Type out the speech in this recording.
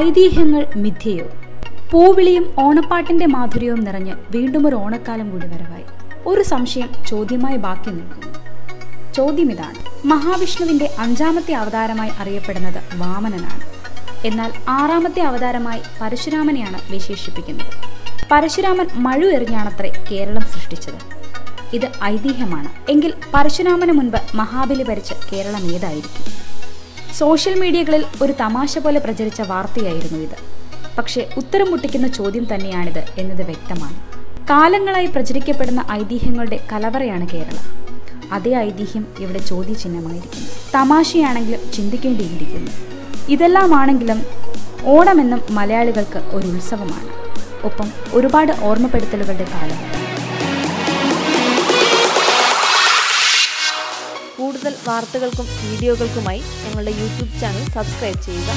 ഐതിഹ്യങ്ങൾ മിഥ്യയോ? പൂവിളിയും ഓണപ്പാട്ടിന്റെ മാധുര്യവും നിറഞ്ഞ് വീണ്ടും ഒരു ഓണക്കാലം കൂടി വരവായി. ഒരു സംശയം ചോദ്യമായി ബാക്കി നിൽക്കുന്നു. ചോദ്യം ഇതാണ്: മഹാവിഷ്ണുവിന്റെ 5ാമത്തെ അവതാരമായി അറിയപ്പെടുന്നത് വാമനനാണ്. എന്നാൽ 6ാമത്തെ അവതാരമായി പരശുരാമനെയാണ് വിശേഷിപ്പിക്കുന്നത്. പരശുരാമൻ മഴു എറിഞ്ഞാണത്രേ കേരളം സൃഷ്ടിച്ചത്. ഇത് ഐതിഹ്യമാണ്. എങ്കിൽ പരശുരാമന് മുൻപ് മഹാബലി ഭരിച്ച കേരളം ഏതായിരിക്കും? സോഷ്യൽ മീഡിയകളിൽ ഒരു തമാശ പോലെ പ്രചരിച്ച വാർത്തയായിരുന്നു ഇത്. പക്ഷേ ഉത്തരം മുട്ടിക്കുന്ന ചോദ്യം തന്നെയാണിത് എന്നത് വ്യക്തമാണ്. കാലങ്ങളായി പ്രചരിക്കപ്പെടുന്ന ഐതിഹ്യങ്ങളുടെ കലവറയാണ് കേരളം. അതേ ഐതിഹ്യം ഇവിടെ ചോദ്യചിഹ്നമായിരിക്കുന്നു. തമാശയാണെങ്കിലും ചിന്തിക്കേണ്ടിയിരിക്കുന്നു. ഇതെല്ലാമാണെങ്കിലും ഓണമെന്നും മലയാളികൾക്ക് ഒരു ഉത്സവമാണ്. ഒപ്പം ഒരുപാട് ഓർമ്മപ്പെടുത്തലുകളുടെ കാലം. കൂടുതൽ വാർത്തകൾക്കും വീഡിയോകൾക്കുമായി ഞങ്ങളുടെ യൂട്യൂബ് ചാനൽ സബ്സ്ക്രൈബ് ചെയ്യുക.